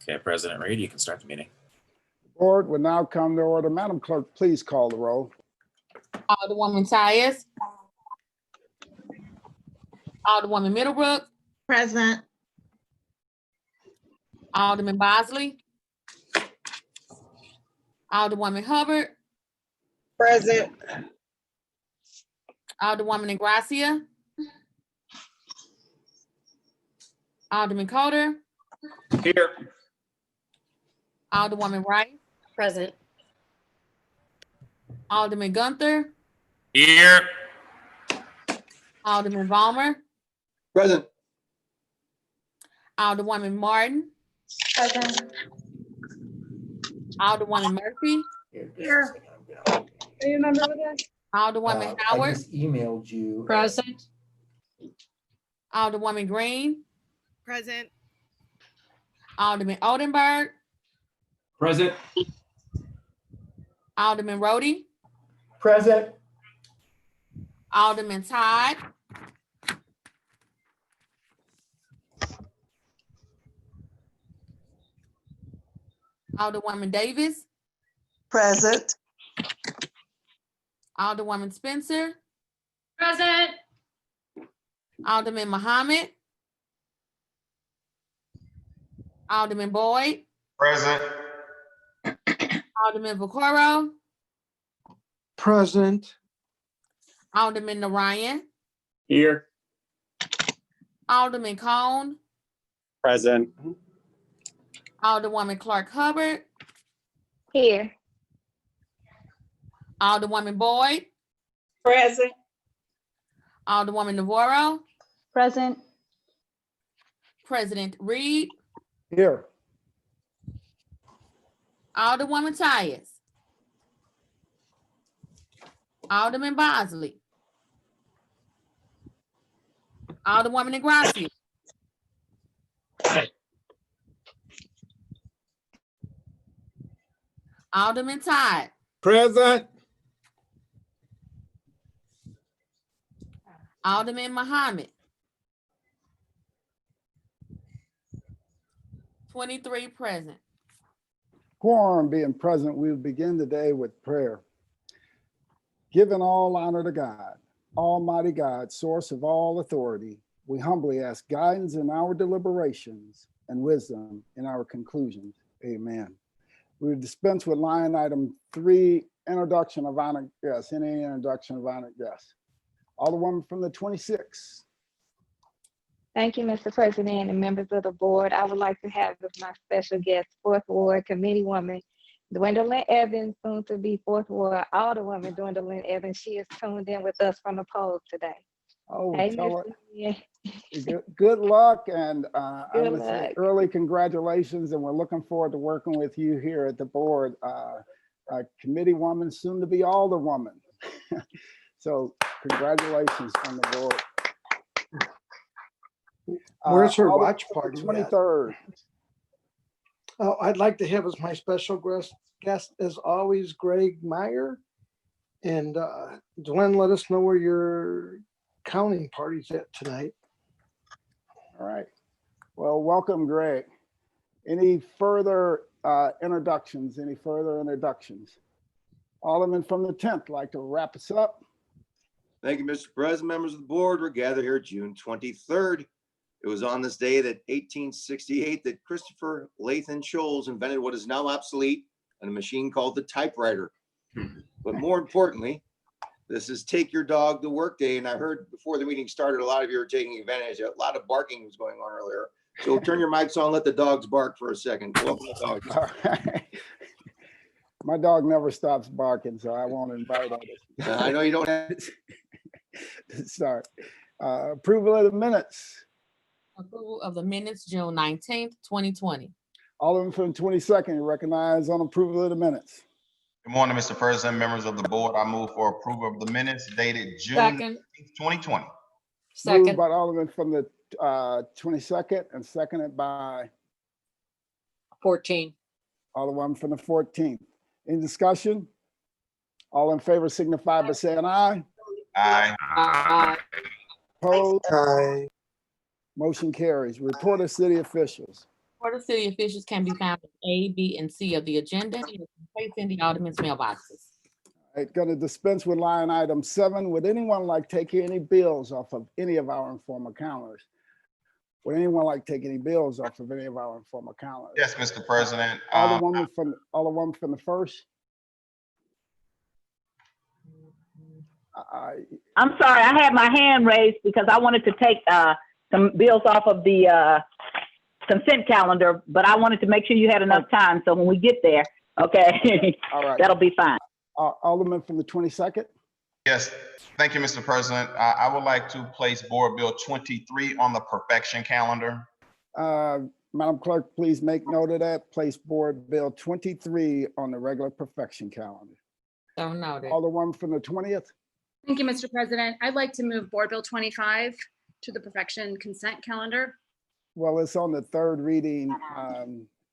Okay, President Reed, you can start the meeting. Board will now come to order. Madam Clerk, please call the roll. Alderwoman Tyus. Alderwoman Middlebrook. Present. Alderman Bosley. Alderwoman Hubbard. Present. Alderwoman Ingracia. Alderman Coder. Here. Alderwoman Wright. Present. Alderman Gunther. Here. Alderman Vollmer. Present. Alderwoman Martin. Present. Alderwoman Murphy. Here. Are you a member of that? Alderwoman I Howard. just emailed you. Present. Alderwoman Green. Present. Alderman Oldenburg. Present. Alderman Rhodey. Present. Alderman Todd. Alderwoman Davis. Present. Alderwoman Spencer. Present. Alderman Muhammad. Alderman Boyd. Present. Alderman Vaccaro. Present. Alderman Narayan. Here. Alderman Cone. Present. Alderwoman Clark Hubbard. Here. Alderwoman Boyd. Present. Alderwoman Navarro. Present. President Reed. Here. Alderwoman Tyus. Alderman Bosley. Alderwoman Ingracia. Alderman Todd. Present. Alderman Muhammad. 23 present. Quorum being present, we will begin the day with prayer. Giving all honor to God, Almighty God, source of all authority, we humbly ask guidance in our deliberations and wisdom in our conclusions. Amen. We will dispense with line item 3, introduction of honored guests. Any introduction of honored guests? Alderwoman from the 26th. Thank you, Mr. President and members of the board. I would like to have as my special guest, 4th Ward Committee Woman, Gwendolyn Evans, soon to be 4th Ward Alderwoman Gwendolyn Evans. She is tuned in with us from the polls today. Oh, Hey, tell her- Mr. good luck, and I Good would say luck. early congratulations, and we're looking forward to working with you here at the board. Committee woman, soon to be Alderwoman. So congratulations on the board. Where's her Alder- watch party at? 23rd. Oh, I'd like to have as my special guest, as always, Greg Meyer. And Glenn, let us know where your counting party's at tonight. All right. Well, welcome, Greg. Any further introductions? Any further introductions? Alderman from the 10th, like to wrap us up? Thank you, Mr. President, members of the board. We're gathered here June 23rd. It was on this day that 1868 that Christopher Lathan Scholes invented what is now obsolete, a machine called the typewriter. But more importantly, this is Take Your Dog to Work Day. And I heard before the meeting started, a lot of you are taking advantage. A lot of barking was going on earlier. So turn your mics on, let the dogs bark for a second. Welcome the dogs. All right. My dog never stops barking, so I won't invite others. I know you don't have. Sorry. Approval of the minutes. Approval of the minutes, June 19th, 2020. Alderman from the 22nd, recognized on approval of the minutes. Good morning, Mr. President, members of the board. I move for approval of the minutes dated June Second. 2020. Moved Second. by Alderman from the 22nd and seconded by 14. Alderman from the 14th. Any discussion? All in favor signify by saying aye. Aye. Aye. Opposed? Aye. Motion carries. Report of city officials. Order city officials can be found in A, B, and C of the agenda and is placed in the aldermen's mailboxes. I'm going to dispense with line item 7. Would anyone like to take any bills off of any of our informal calendars? Would anyone like to take any bills off of any of our informal calendars? Yes, Mr. President. Alderwoman from the first. I'm sorry, I had my hand raised because I wanted to take some bills off of the consent calendar, but I wanted to make sure you had enough time. So when we get there, okay, All right. that'll be fine. Alderman from the 22nd. Yes, thank you, Mr. President. I would like to place Board Bill 23 on the perfection calendar. Madam Clerk, please make note of that. Place Board Bill 23 on the regular perfection calendar. So noted. Alderwoman from the 20th. Thank you, Mr. President. I'd like to move Board Bill 25 to the perfection consent calendar. Well, it's on the third reading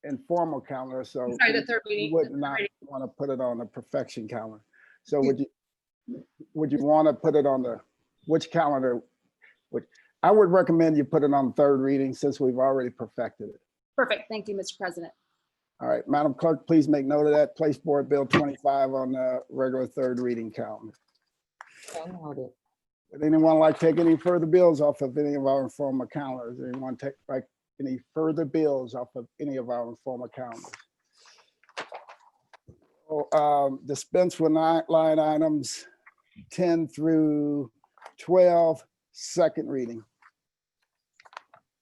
informal calendar, so Sorry, the third reading. you would not want to put it on the perfection calendar. So would you want to put it on the which calendar? I would recommend you put it on third reading since we've already perfected it. Perfect. Thank you, Mr. President. All right, Madam Clerk, please make note of that. Place Board Bill 25 on the regular third reading calendar. So noted. Would anyone like to take any further bills off of any of our informal calendars? Anyone take like any further bills off of any of our informal calendars? Dispense with line items 10 through 12, second reading.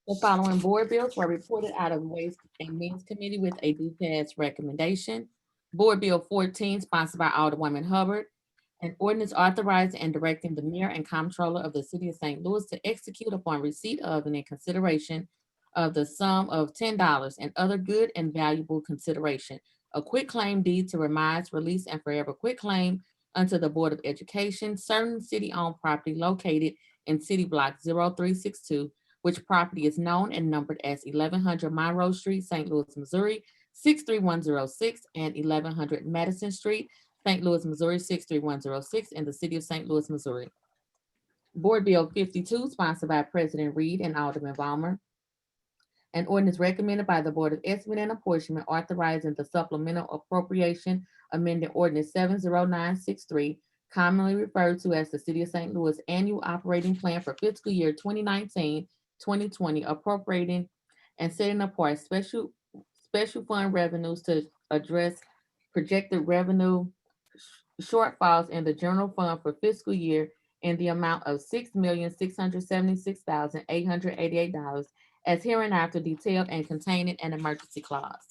The following board bills were reported out of Ways and Means Committee with a do-pass recommendation. Board Bill 14, sponsored by Alderwoman Hubbard, an ordinance authorizing and directing the mayor and comptroller of the city of St. Louis to execute upon receipt of and in consideration of the sum of $10 and other good and valuable consideration, a quitclaim deed to remise, release, and forever quitclaim unto the Board of Education, certain city-owned property located in City Block 0362, which property is known and numbered as 1100 Monroe Street, St. Louis, Missouri, 63106, and 1100 Madison Street, St. Louis, Missouri, 63106, in the city of St. Louis, Missouri. Board Bill 52, sponsored by President Reed and Alderman Balmer. An ordinance recommended by the Board of Estimate and Apportionment authorizing the supplemental appropriation amending ordinance 70963, commonly referred to as the City of St. Louis Annual Operating Plan for fiscal year 2019-2020, appropriating and setting apart special fund revenues to address projected revenue shortfalls in the general fund for fiscal year in the amount of $6,676,888 as hereinafter detailed and containing an emergency clause.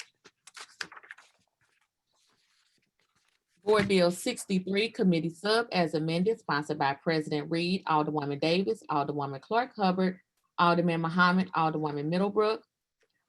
Board Bill 63, Committee Sub as amended, sponsored by President Reed, Alderwoman Davis, Alderwoman Clark Hubbard, Alderman Muhammad, Alderwoman Middlebrook,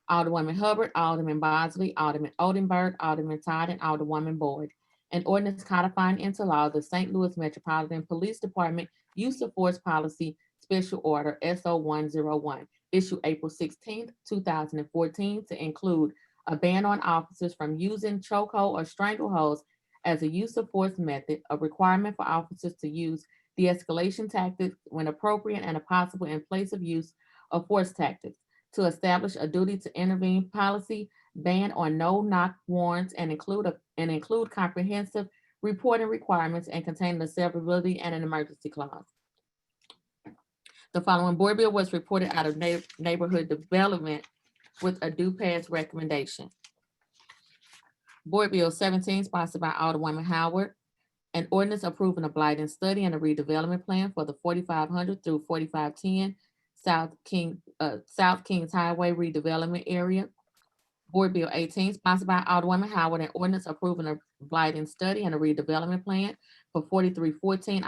Alderwoman Hubbard, Alderman Bosley, Alderman Oldenburg, Alderman Todd, and Alderwoman Boyd. An ordinance codifying into law the St. Louis Metropolitan Police Department Use of Force Policy Special Order SO 101, issued April 16th, 2014, to include a ban on officers from using chokehold or strangleholds as a use of force method, a requirement for officers to use de-escalation tactics when appropriate and a possible in place of use of force tactics, to establish a duty to intervene policy, ban on no-knock warrants, and include comprehensive reporting requirements and containing a severability and an emergency clause. The following board bill was reported out of neighborhood development with a do-pass recommendation. Board Bill 17, sponsored by Alderwoman Howard, an ordinance approving a blighting study and a redevelopment plan for the 4500 through 4510 South Kings Highway redevelopment area. Board Bill 18, sponsored by Alderwoman Howard, an ordinance approving a blighting study and a redevelopment plan for 4314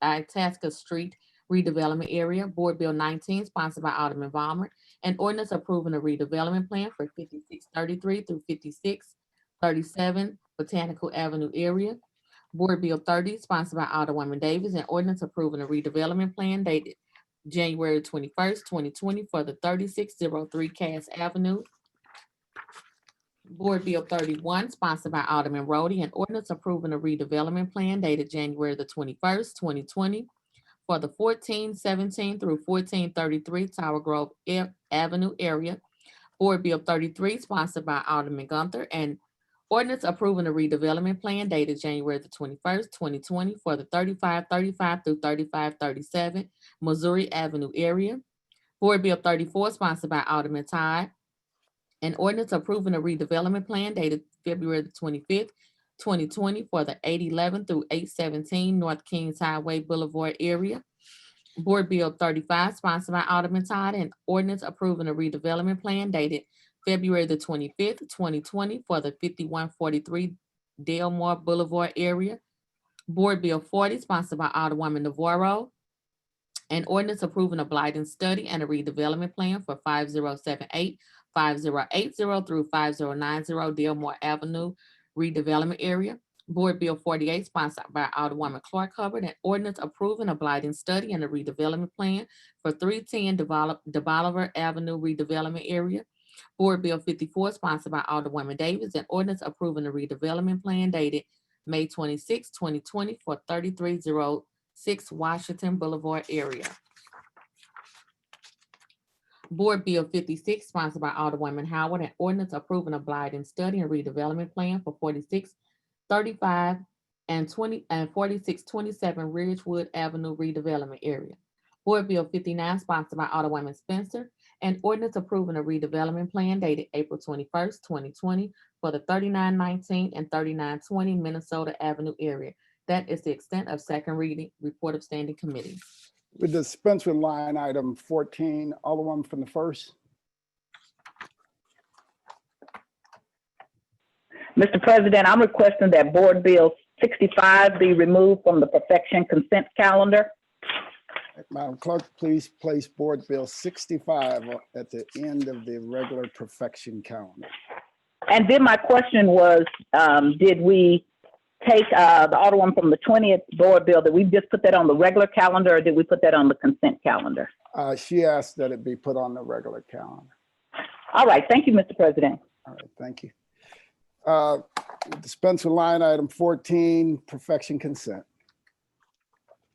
Itasca Street redevelopment area. Board Bill 19, sponsored by Alderman Balmer, an ordinance approving a redevelopment plan for 5633 through 5637 Botanical Avenue area. Board Bill 30, sponsored by Alderwoman Davis, an ordinance approving a redevelopment plan dated January 21st, 2020 for the 3603 Cass Avenue. Board Bill 31, sponsored by Alderman Rhodey, an ordinance approving a redevelopment plan dated January the 21st, 2020 for the 1417 through 1433 Tower Grove Avenue area. Board Bill 33, sponsored by Alderman Gunther, and ordinance approving a redevelopment plan dated January the 21st, 2020 for the 3535 through 3537 Missouri Avenue area. Board Bill 34, sponsored by Alderman Todd, an ordinance approving a redevelopment plan dated February the 25th, 2020 for the 811 through 817 North Kings Highway Boulevard area. Board Bill 35, sponsored by Alderman Todd, and ordinance approving a redevelopment plan dated February the 25th, 2020 for the 5143 Delmore Boulevard area. Board Bill 40, sponsored by Alderwoman Navarro, an ordinance approving a blighting study and a redevelopment plan for 5078, 5080 through 5090 Delmore Avenue redevelopment area. Board Bill 48, sponsored by Alderwoman Clark Hubbard, an ordinance approving a blighting study and a redevelopment plan for 310 DeBolivar Avenue redevelopment area. Board Bill 54, sponsored by Alderwoman Davis, an ordinance approving a redevelopment plan dated May 26, 2020 for 3306 Washington Boulevard area. Board Bill 56, sponsored by Alderwoman Howard, an ordinance approving a blighting study and redevelopment plan for 4635 and 4627 Ridgewood Avenue redevelopment area. Board Bill 59, sponsored by Alderwoman Spencer, an ordinance approving a redevelopment plan dated April 21st, 2020 for the 3919 and 3920 Minnesota Avenue area. That is the extent of second reading. Report of standing committee. We dispense with line item 14, Alderman from the first. Mr. President, I'm requesting that Board Bill 65 be removed from the perfection consent calendar. Madam Clerk, please place Board Bill 65 at the end of the regular perfection calendar. And then my question was, did we take the Alderman from the 20th Board Bill, did we just put that on the regular calendar, or did we put that on the consent calendar? She asked that it be put on the regular calendar. All right, thank you, Mr. President. All right, thank you. Dispense with line item 14, perfection consent.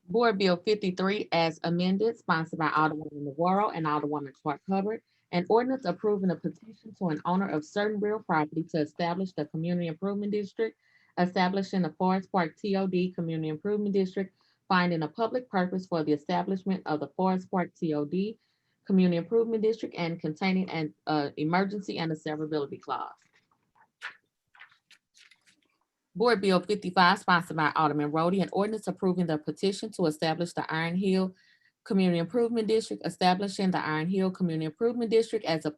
Board Bill 53 as amended, sponsored by Alderwoman Navarro and Alderwoman Clark Hubbard, an ordinance approving a petition to an owner of certain real property to establish the Community Improvement District, establishing the Forest Park TOD Community Improvement District, finding a public purpose for the establishment of the Forest Park TOD Community Improvement District, and containing an emergency and a severability clause. Board Bill 55, sponsored by Alderman Rhodey, an ordinance approving the petition to establish the Iron Hill Community Improvement District, establishing the Iron Hill Community Improvement District as a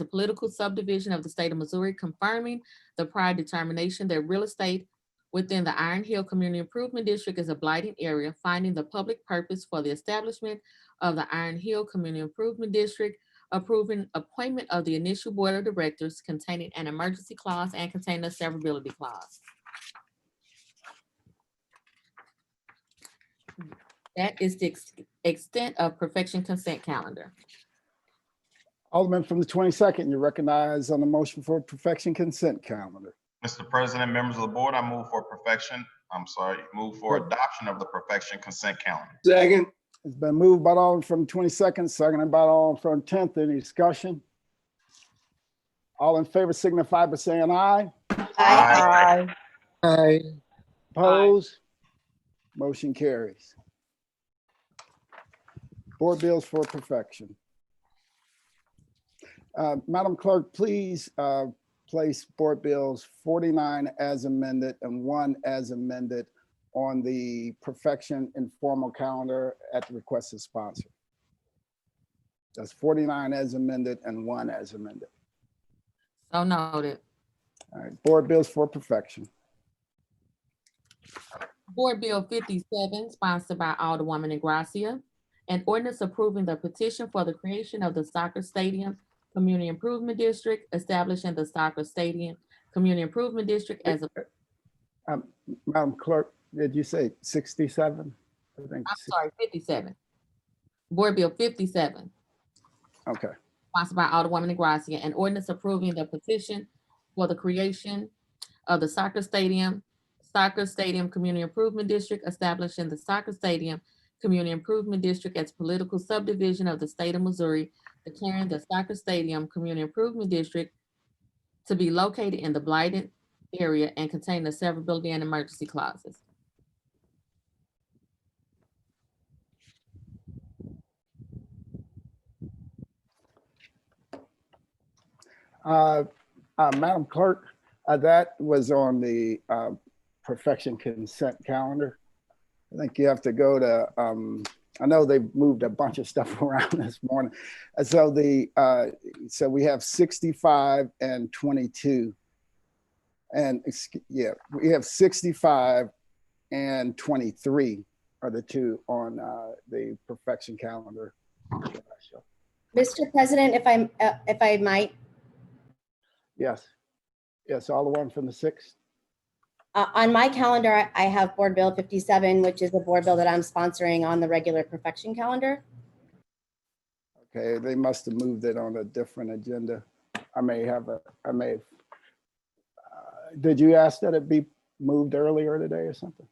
political subdivision of the state of Missouri, confirming the prior determination that real estate within the Iron Hill Community Improvement District is a blighting area, finding the public purpose for the establishment of the Iron Hill Community Improvement District, approving appointment of the initial board of directors, containing an emergency clause and containing a severability clause. That is the extent of perfection consent calendar. Alderman from the 22nd, you recognize on the motion for perfection consent calendar. Mr. President, members of the board, I move for adoption of the perfection consent calendar. Second. It's been moved by Alderman from 22nd, seconded by Alderman from 10th. Any discussion? All in favor signify by saying aye. Aye. Aye. Opposed? Motion carries. Board bills for perfection. Madam Clerk, please place Board Bills 49 as amended and 1 as amended on the perfection informal calendar at the request of sponsor. That's 49 as amended and 1 as amended. So noted. All right, Board Bills for perfection. Board Bill 57, sponsored by Alderwoman Ingracia, an ordinance approving the petition for the creation of the Soccer Stadium Community Improvement District, establishing the Soccer Stadium Community Improvement District as a... Madam Clerk, did you say 67? I think. I'm sorry, 57. Board Bill 57. Okay. Sponsored by Alderwoman Ingracia, an ordinance approving the petition for the creation of the Soccer Stadium Community Improvement District, establishing the Soccer Stadium Community Improvement District as political subdivision of the state of Missouri, declaring the soccer stadium Community Improvement District to be located in the blighted area and contain the severability and emergency clauses. Madam Clerk, that was on the perfection consent calendar. I think you have to go to, I know they've moved a bunch of stuff around this morning. So so we have 65 and 22. And yeah, we have 65 and 23 are the two on the perfection calendar. Mr. President, if I might. Yes. Yes, all the one from the 6th. On my calendar, I have Board Bill 57, which is a board bill that I'm sponsoring on the regular perfection calendar. Okay, they must have moved it on a different agenda. I may have, did you ask that it be moved earlier today or something?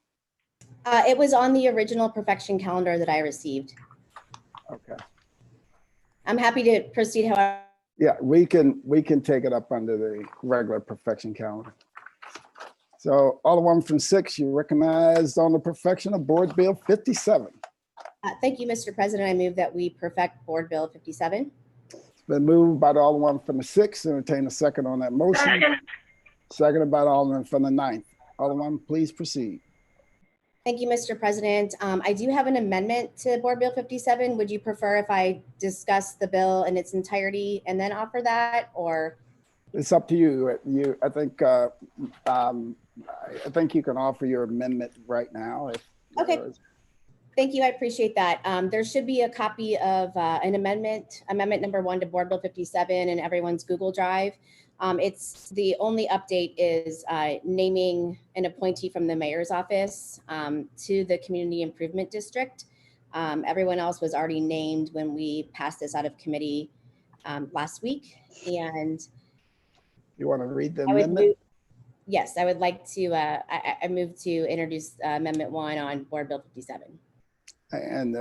It was on the original perfection calendar that I received. Okay. I'm happy to proceed however. Yeah, we can take it up under the regular perfection calendar. So Alderman from 6, you recognized on the perfection of Board Bill 57. Thank you, Mr. President. I move that we perfect Board Bill 57. It's been moved by the Alderman from the 6th. Entertain a second on that motion. Seconded by the Alderman from the 9th. Alderman, please proceed. Thank you, Mr. President. I do have an amendment to Board Bill 57. Would you prefer if I discuss the bill in its entirety and then offer that, or? It's up to you. I think you can offer your amendment right now. Okay. Thank you. I appreciate that. There should be a copy of an amendment number 1 to Board Bill 57 in everyone's Google Drive. It's the only update is naming an appointee from the mayor's office to the Community Improvement District. Everyone else was already named when we passed this out of committee last week. And you want to read the amendment? Yes, I would like to, I move to introduce Amendment 1 on Board Bill 57. And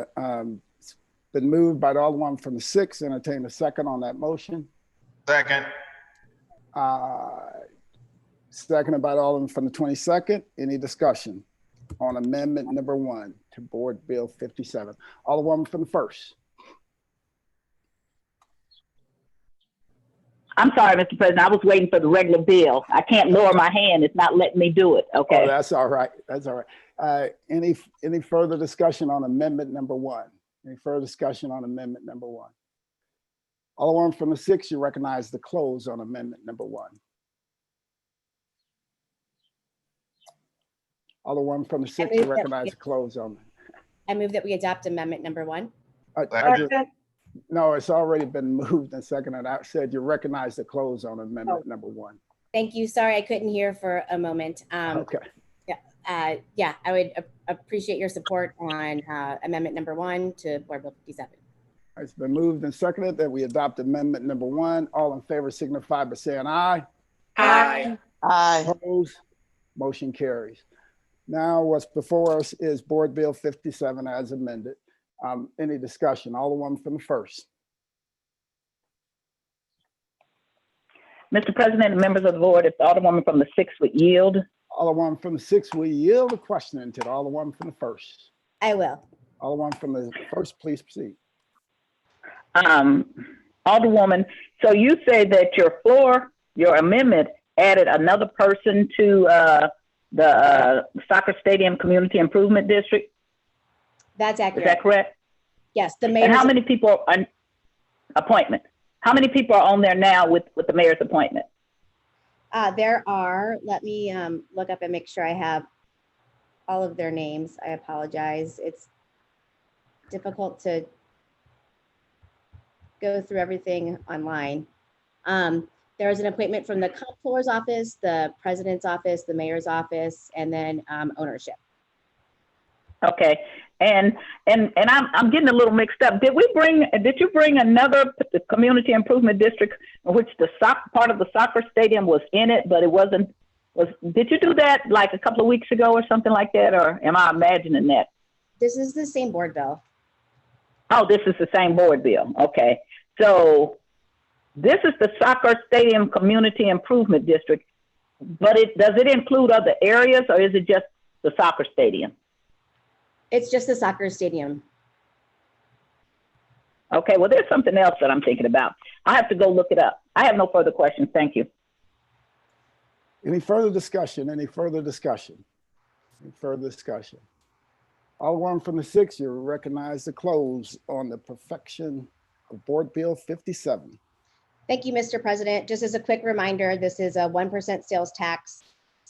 it's been moved by the Alderman from the 6th. Entertain a second on that motion. Second. Seconded by the Alderman from the 22nd. Any discussion on amendment number 1 to Board Bill 57? Alderman from the 1st. I'm sorry, Mr. President. I was waiting for the regular bill. I can't lower my hand. It's not letting me do it. Okay. Oh, that's all right. That's all right. Any further discussion on amendment number 1? Any further discussion on amendment number 1? Alderman from the 6th, you recognize the close on amendment number 1. Alderman from the 6th, you recognize the close on. I move that we adopt amendment number 1. No, it's already been moved and seconded. I said you recognize the close on amendment number 1. Thank you. Sorry, I couldn't hear for a moment. Okay. Yeah, I would appreciate your support on amendment number 1 to Board Bill 57. It's been moved and seconded that we adopt amendment number 1. All in favor signify by saying aye. Aye. Aye. Opposed? Motion carries. Now what's before us is Board Bill 57 as amended. Any discussion? Alderman from the 1st. Mr. President and members of the board, if the Alderwoman from the 6th would yield. Alderman from the 6th, will yield the question to the Alderman from the 1st. I will. Alderman from the 1st, please proceed. Alderwoman, so you say that your amendment added another person to the soccer stadium community improvement district? That's accurate. Is that correct? Yes, the mayor. And how many people are appointment? How many people are on there now with the mayor's appointment? There are, let me look up and make sure I have all of their names. I apologize. It's difficult to go through everything online. There is an appointment from the comptroller's office, the president's office, the mayor's office, and then ownership. Okay, and I'm getting a little mixed up. Did you bring another community improvement district in which the part of the soccer stadium was in it, but it wasn't? Did you do that like a couple of weeks ago or something like that, or am I imagining that? This is the same board bill. Oh, this is the same board bill. Okay. So this is the soccer stadium community improvement district, but does it include other areas or is it just the soccer stadium? It's just the soccer stadium. Okay, well, there's something else that I'm thinking about. I have to go look it up. I have no further questions. Thank you. Any further discussion? Any further discussion? Any further discussion? Alderman from the 6th, you're recognized to close on the perfection of Board Bill 57. Thank you, Mr. President. Just as a quick reminder, this is a 1% sales tax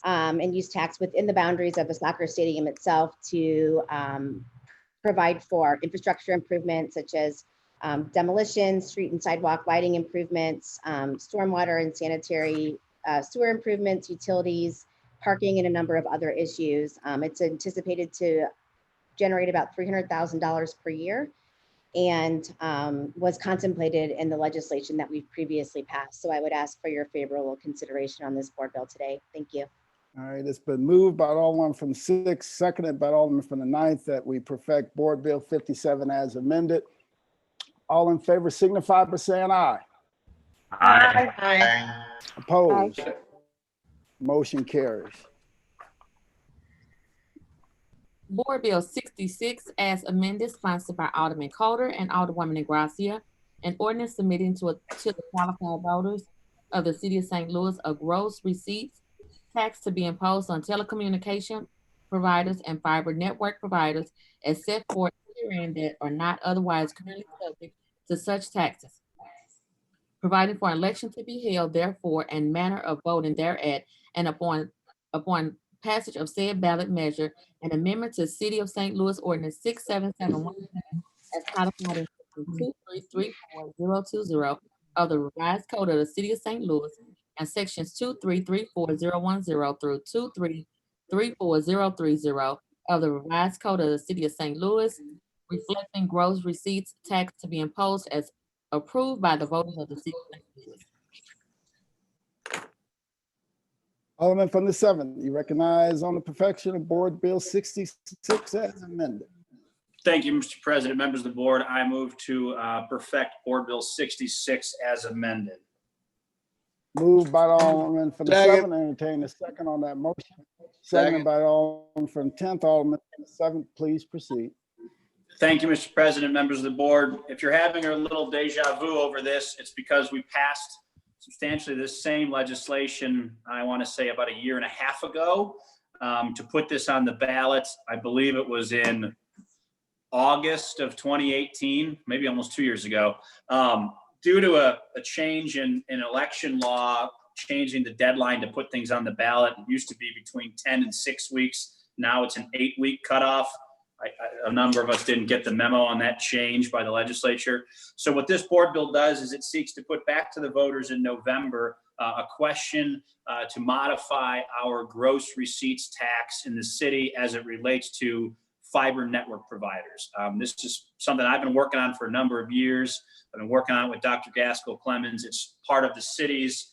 and use tax within the boundaries of the soccer stadium itself to provide for infrastructure improvements such as demolition, street and sidewalk lighting improvements, stormwater and sanitary sewer improvements, utilities, parking, and a number of other issues. It's anticipated to generate about $300,000 per year and was contemplated in the legislation that we've previously passed. So I would ask for your favorable consideration on this board bill today. Thank you. All right, it's been moved by Alderman from the 6th, seconded by Alderman from the 9th that we perfect Board Bill 57 as amended. All in favor signify by saying aye. Aye. Opposed? Motion carries. Board Bill 66 as amended, sponsored by Alderman Coulter and Alderwoman Gracia, an ordinance submitting to the qualified voters of the city of St. Louis a gross receipts tax to be imposed on telecommunication providers and fiber network providers as set forth herein that are not otherwise currently subject to such taxes, providing for an election to be held therefore and manner of voting thereat, and upon passage of said ballot measure, an amendment to City of St. Louis Ordinance 67717 as codified in Section 2334020 of the revised code of the City of St. Louis and Sections 2334010 through 2334030 of the revised code of the City of St. Louis, reflecting gross receipts tax to be imposed as approved by the voters of the City of St. Louis. Alderman from the 7th, you recognize on the perfection of Board Bill 66 as amended. Thank you, Mr. President. Members of the board, I move to perfect Board Bill 66 as amended. Moved by Alderman from the Second. 7th, entertain a second on that motion. Second. Seconded by Alderman from 10th, Alderman from the 7th, please proceed. Thank you, Mr. President, members of the board. If you're having a little deja vu over this, it's because we passed substantially this same legislation, I want to say about a year and a half ago, to put this on the ballot. I believe it was in August of 2018, maybe almost 2 years ago, due to a change in election law, changing the deadline to put things on the ballot. It used to be between 10 and 6 weeks. Now it's an 8-week cutoff. A number of us didn't get the memo on that change by the legislature. So what this board bill does is it seeks to put back to the voters in November a question to modify our gross receipts tax in the city as it relates to fiber network providers. This is something I've been working on for a number of years. I've been working on it with Dr. Gaskell Clemens. It's part of the city's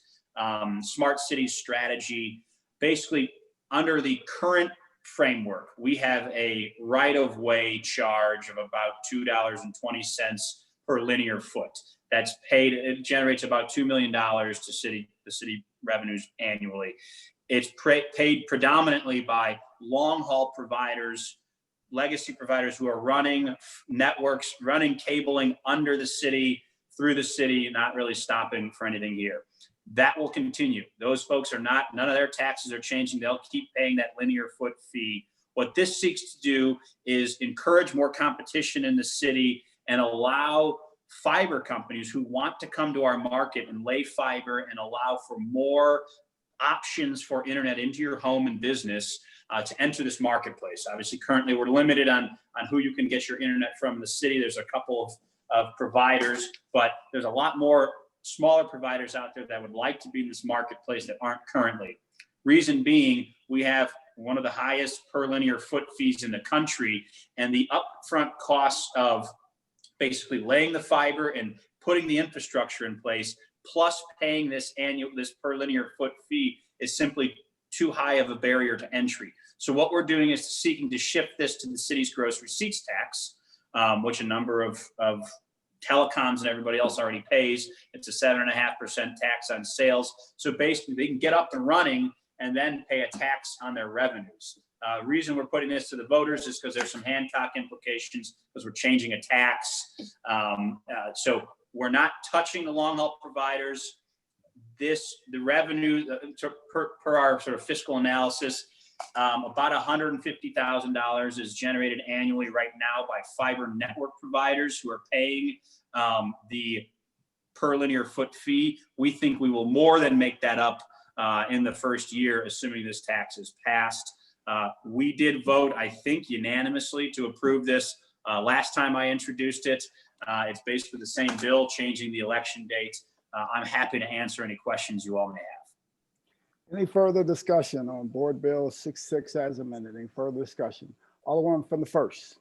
smart city strategy. Basically, under the current framework, we have a right-of-way charge of about $2.20 per linear foot. That's paid. It generates about $2 million to the city revenues annually. It's paid predominantly by long-haul providers, legacy providers who are running networks, running cabling under the city, through the city, not really stopping for anything here. That will continue. Those folks are none of their taxes are changing. They'll keep paying that linear foot fee. What this seeks to do is encourage more competition in the city and allow fiber companies who want to come to our market and lay fiber and allow for more options for internet into your home and business to enter this marketplace. Obviously, currently we're limited on who you can get your internet from in the city. There's a couple of providers, but there's a lot more smaller providers out there that would like to be in this marketplace that aren't currently. Reason being, we have one of the highest per linear foot fees in the country, and the upfront costs of basically laying the fiber and putting the infrastructure in place, plus paying this per linear foot fee is simply too high of a barrier to entry. So what we're doing is seeking to shift this to the city's gross receipts tax, which a number of telecoms and everybody else already pays. It's a 7.5% tax on sales. So basically they can get up and running and then pay a tax on their revenues. Reason we're putting this to the voters is because there's some Hancock implications because we're changing a tax. So we're not touching the long haul providers. The revenue per our sort of fiscal analysis, about $150,000 is generated annually right now by fiber network providers who are paying the per linear foot fee. We think we will more than make that up in the first year, assuming this tax is passed. We did vote, I think, unanimously to approve this last time I introduced it. It's basically the same bill, changing the election date. I'm happy to answer any questions you all may have. Any further discussion on Board Bill 66 as amended? Any further discussion? Alderman from the first.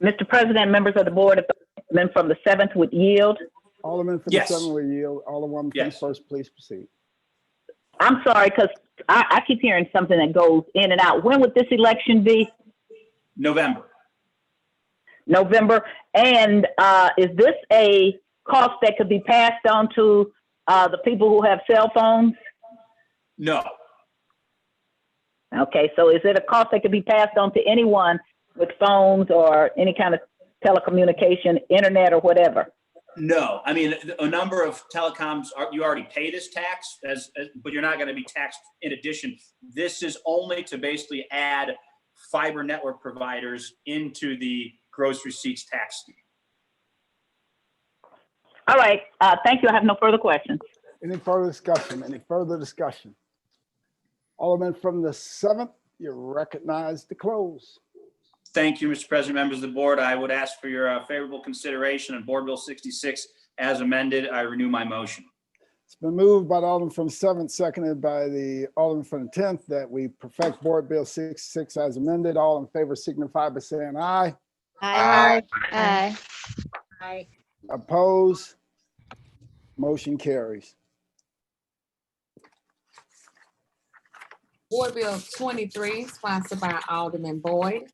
Mr. President, members of the board, if the Alderman from the 7th would yield. Alderman from Yes. the 7th will yield. Alderman from Yes. the first, please proceed. I'm sorry, because I keep hearing something that goes in and out. When would this election be? November. November. And is this a cost that could be passed on to the people who have cell phones? No. Okay, so is it a cost that could be passed on to anyone with phones or any kind of telecommunication, internet or whatever? No, I mean, a number of telecoms, you already pay this tax, but you're not going to be taxed in addition. This is only to basically add fiber network providers into the gross receipts tax scheme. All right, thank you. I have no further questions. Any further discussion? Any further discussion? Alderman from the 7th, you're recognized to close. Thank you, Mr. President, members of the board. I would ask for your favorable consideration on Board Bill 66 as amended. I renew my motion. It's been moved by the Alderman from the 7th, seconded by the Alderman from the 10th, that we perfect Board Bill 66 as amended. All in favor signify by saying aye. Aye. Aye. Aye. Oppose? Motion carries. Board Bill 23, sponsored by Alderman Boyd.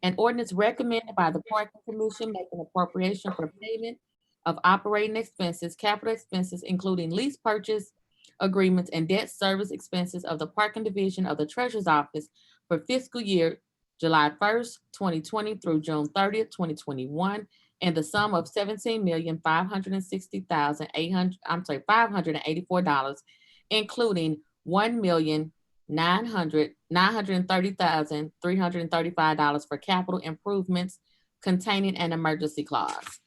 An ordinance recommended by the Parking Commission making appropriation for payment of operating expenses, capital expenses, including lease purchase agreements and debt service expenses of the Parking Division of the Treasurer's Office for fiscal year July 1st, 2020 through June 30th, 2021, and the sum of $17,560,584, including $1,930,335 for capital improvements containing an emergency clause.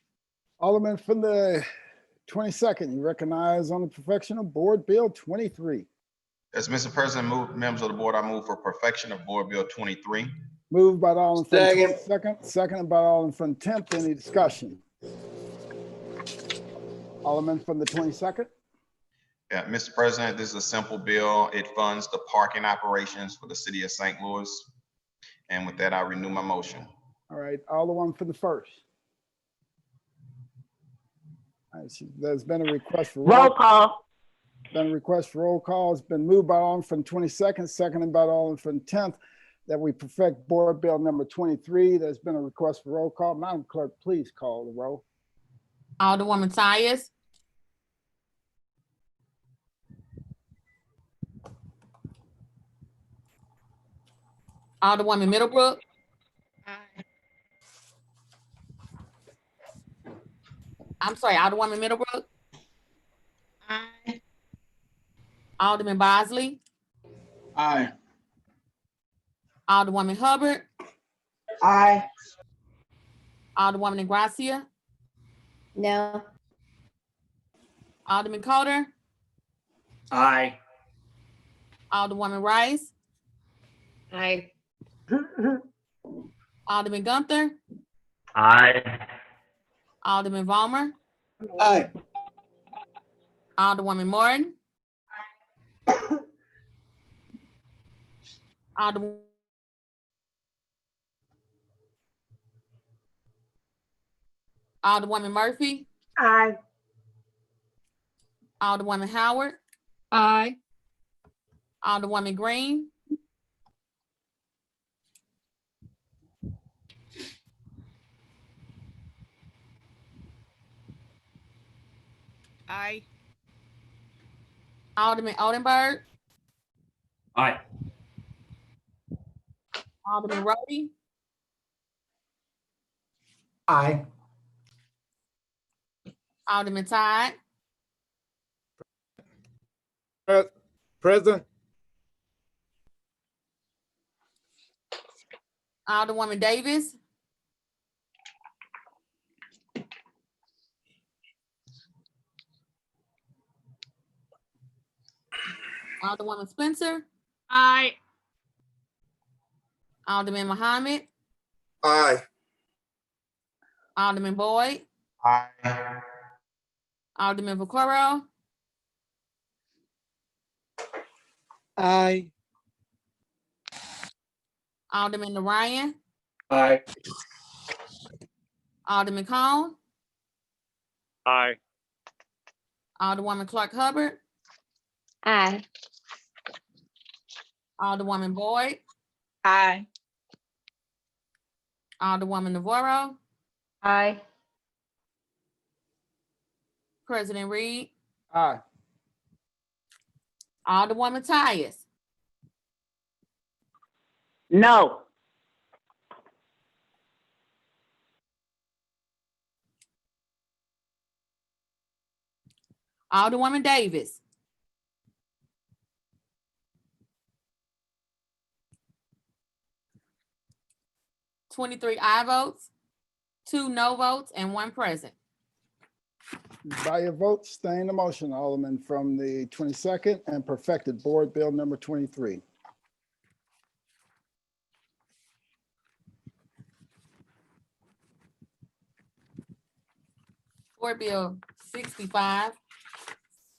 Alderman from the 22nd, you recognize on the perfection of Board Bill 23. As Mr. President, members of the board, I move for perfection of Board Bill 23. Moved by the Alderman from the Second. 22nd, seconded by the Alderman from the 10th. Any discussion? Alderman from the 22nd. Yeah, Mr. President, this is a simple bill. It funds the parking operations for the city of St. Louis. And with that, I renew my motion. All right, Alderman from the first. All right, there's been a request for Roll call. Been a request for roll call. It's been moved by Alderman from 22nd, seconded by Alderman from 10th, that we perfect Board Bill number 23. There's been a request for roll call. Madam Clerk, please call the roll. Alderwoman Tyus. Alderwoman Middlebrook. I'm sorry, Alderwoman Middlebrook. Aye. Alderman Bosley. Aye. Alderwoman Hubbard. Aye. Alderwoman Ingracia. No. Alderman Coder. Aye. Alderwoman Rice. Aye. Alderman Gunther. Aye. Alderman Vollmer. Aye. Alderwoman Morton. Alderwoman Murphy. Aye. Alderwoman Howard. Aye. Alderwoman Green, Aye. Alderman Odenberg, Aye. Alderman Rhodey, Aye. Alderman Todd, Present. Alderwoman Davis, Alderwoman Spencer, Aye. Alderman Muhammad, Aye. Alderman Boyd, Aye. Alderman Vaccaro, Aye. Alderman Ryan, Aye. Alderman Cone, Aye. Alderwoman Clark Hubbard, Aye. Alderwoman Boyd, Aye. Alderwoman Navarro, Aye. President Reed, Aye. Alderwoman Tyus, No. Alderwoman Davis, (23) aye votes, 2 no votes, and 1 present. By your vote, staying the motion, Alderman from the 22nd and perfected Board Bill number 23. Board Bill 65,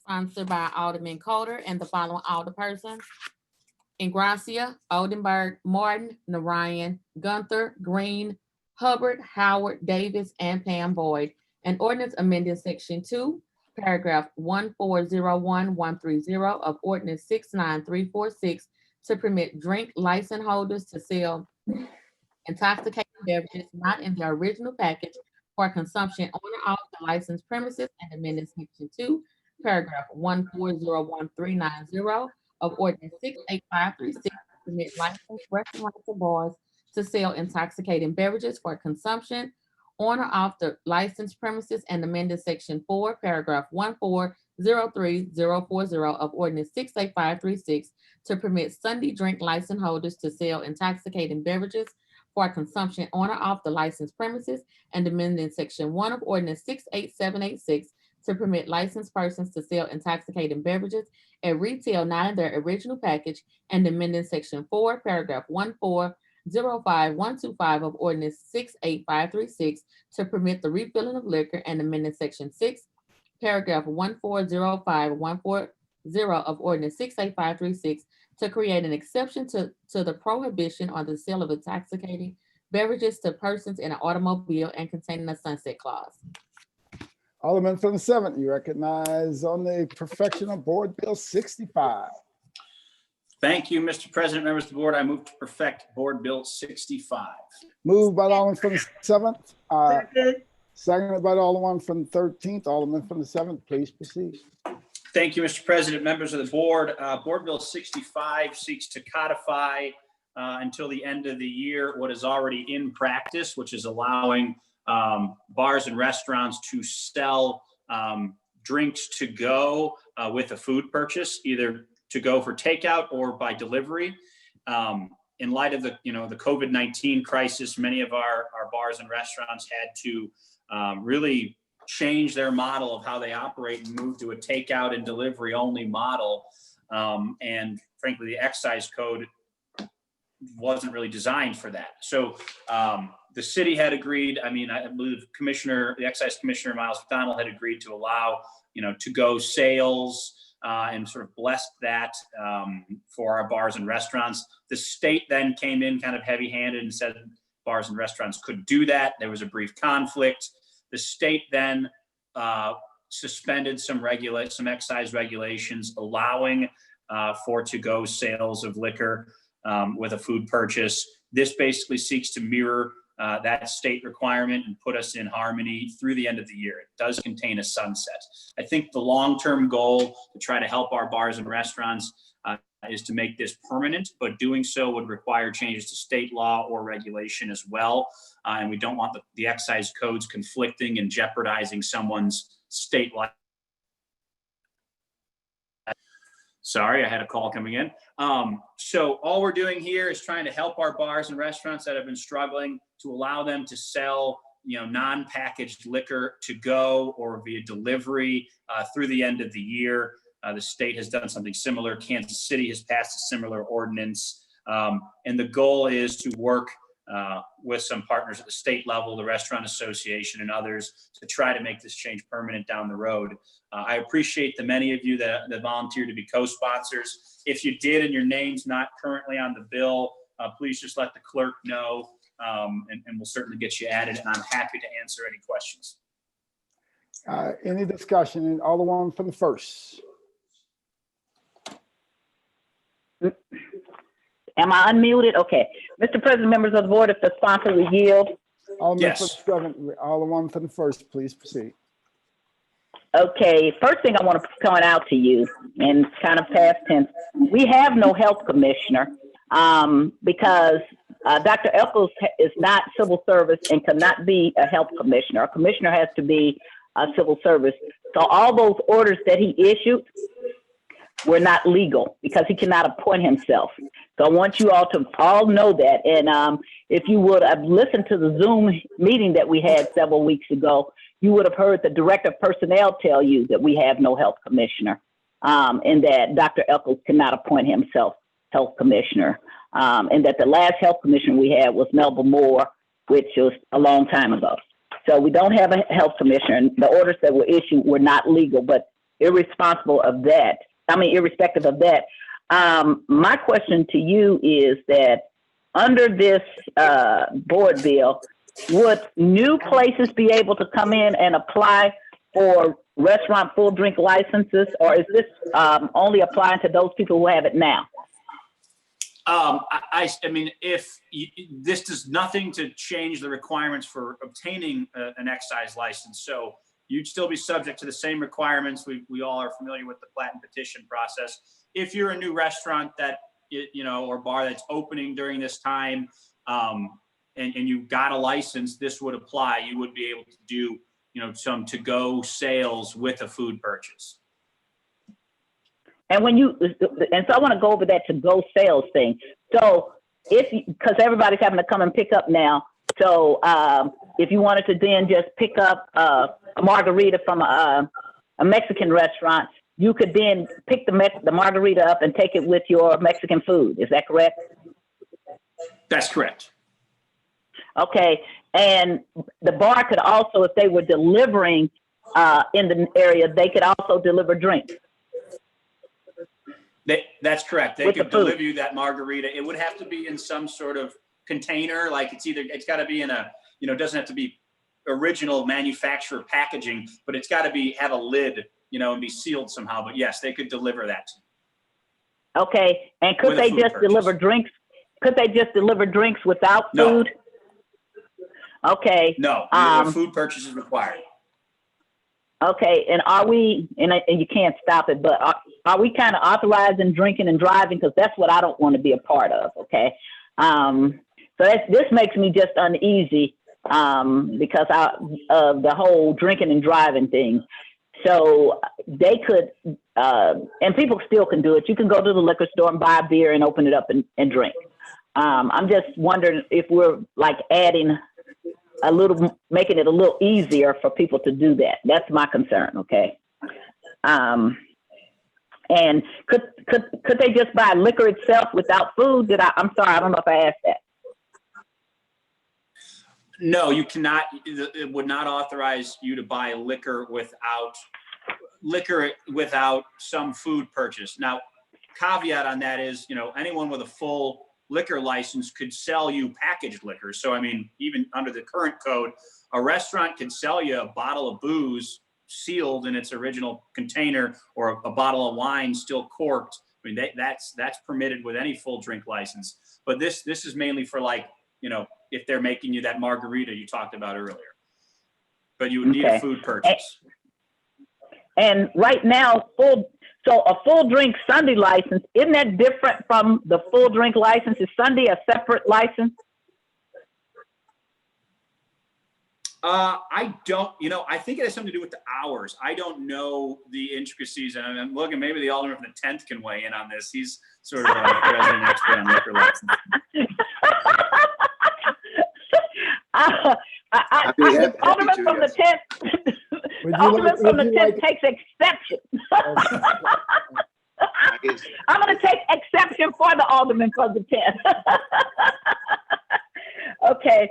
sponsored by Alderman Coder and the following alderpersons: Ingracia, Oldenburg, Martin, Narayan, Gunther, Green, Hubbard, Howard, Davis, and Pam Boyd. An ordinance amending section 2, paragraph 1401130 of ordinance 69346 to permit drink license holders to sell intoxicating beverages not in their original package for consumption on or off the licensed premises, and amending section 2, paragraph 1401390 of ordinance 68536 to permit licensed restaurants or bars to sell intoxicating beverages for consumption on or off the licensed premises, and amended section 4, paragraph 1403040 of ordinance 68536 to permit Sunday drink license holders to sell intoxicating beverages for consumption on or off the licensed premises, and amending section 1 of ordinance 68786 to permit licensed persons to sell intoxicating beverages at retail not in their original package, and amending section 4, paragraph 1405125 of ordinance 68536 to permit the refilling of liquor, and amending section 6, paragraph 1405140 of ordinance 68536 to create an exception to the prohibition on the sale of intoxicating beverages to persons in an automobile and containing a sunset clause. Alderman from the 7th, you recognize on the perfection of Board Bill 65. Thank you, Mr. President, members of the board. I move to perfect Board Bill 65. Moved by the Alderman from the 7th. Seconded by the Alderman from the 13th. Alderman from the 7th, please proceed. Thank you, Mr. President, members of the board. Board Bill 65 seeks to codify until the end of the year what is already in practice, which is allowing bars and restaurants to sell drinks to go with a food purchase, either to go for takeout or by delivery. In light of the COVID-19 crisis, many of our bars and restaurants had to really change their model of how they operate and move to a takeout and delivery only model. And frankly, the excise code wasn't really designed for that. So the city had agreed, I believe the excise commissioner, Miles McDonald, had agreed to allow, to-go sales and sort of blessed that for our bars and restaurants. The state then came in kind of heavy-handed and said bars and restaurants could do that. There was a brief conflict. The state then suspended some excise regulations, allowing for to-go sales of liquor with a food purchase. This basically seeks to mirror that state requirement and put us in harmony through the end of the year. It does contain a sunset. I think the long-term goal to try to help our bars and restaurants is to make this permanent, but doing so would require changes to state law or regulation as well. And we don't want the excise codes conflicting and jeopardizing someone's state life. Sorry, I had a call coming in. So all we're doing here is trying to help our bars and restaurants that have been struggling to allow them to sell, non-packaged liquor to go or via delivery through the end of the year. The state has done something similar. Kansas City has passed a similar ordinance. And the goal is to work with some partners at the state level, the Restaurant Association and others, to try to make this change permanent down the road. I appreciate the many of you that volunteered to be co-sponsors. If you did and your name's not currently on the bill, please just let the clerk know, and we'll certainly get you added, and I'm happy to answer any questions. Any discussion? Alderman from the first. Am I unmuted? Okay. Mr. President, members of the board, if the sponsor will yield. Yes. Alderman from the first, please proceed. Okay, first thing I want to point out to you, and it's kind of past tense, we have no health commissioner because Dr. Eccles is not civil service and cannot be a health commissioner. A commissioner has to be a civil service. So all those orders that he issued were not legal because he cannot appoint himself. So I want you all to all know that. And if you would have listened to the Zoom meeting that we had several weeks ago, you would have heard the director of personnel tell you that we have no health commissioner and that Dr. Eccles cannot appoint himself health commissioner. And that the last health commissioner we had was Melba Moore, which was a long time ago. So we don't have a health commissioner, and the orders that were issued were not legal, but irrespective of that, my question to you is that under this board bill, would new places be able to come in and apply for restaurant full drink licenses, or is this only applying to those people who have it now? I mean, if this does nothing to change the requirements for obtaining an excise license, so you'd still be subject to the same requirements. We all are familiar with the plat and petition process. If you're a new restaurant that, or bar that's opening during this time, and you got a license, this would apply. You would be able to do, some to-go sales with a food purchase. And so I want to go over that to-go sales thing. So because everybody's having to come and pick up now. So if you wanted to then just pick up a margarita from a Mexican restaurant, you could then pick the margarita up and take it with your Mexican food. Is that correct? That's correct. Okay. And the bar could also, if they were delivering in the area, they could also deliver drinks. That's correct. They could deliver you that margarita. It would have to be in some sort of container. Like it's got to be in a, it doesn't have to be original manufacturer packaging, but it's got to have a lid, and be sealed somehow. But yes, they could deliver that. Okay. And could they just deliver drinks? Could they just deliver drinks without food? No. Okay. No, a food purchase is required. Okay. And are we, and you can't stop it, but are we kind of authorizing drinking and driving? Because that's what I don't want to be a part of. Okay. So this makes me just uneasy because of the whole drinking and driving thing. So they could, and people still can do it. You can go to the liquor store and buy a beer and open it up and drink. I'm just wondering if we're like adding making it a little easier for people to do that. That's my concern. Okay. And could they just buy liquor itself without food? I'm sorry, I don't know if I asked that. No, you cannot. It would not authorize you to buy liquor without some food purchase. Now, caveat on that is, anyone with a full liquor license could sell you packaged liquor. So, I mean, even under the current code, a restaurant can sell you a bottle of booze sealed in its original container or a bottle of wine still corked I mean, that's permitted with any full drink license. But this is mainly for, like, you know, if they're making you that margarita you talked about earlier. But you would need a food purchase. And right now, a full drink Sunday license, isn't that different from the full drink license? Is Sunday a separate license? I don't, you know, I think it has something to do with the hours. I don't know the intricacies, and I'm looking, maybe the alderman from the 10th can weigh in on this. He's sort of a resident expert on liquor license. Alderman from the 10th, Alderman from the 10th takes exception. I'm going to take exception for the alderman from the 10th. Okay.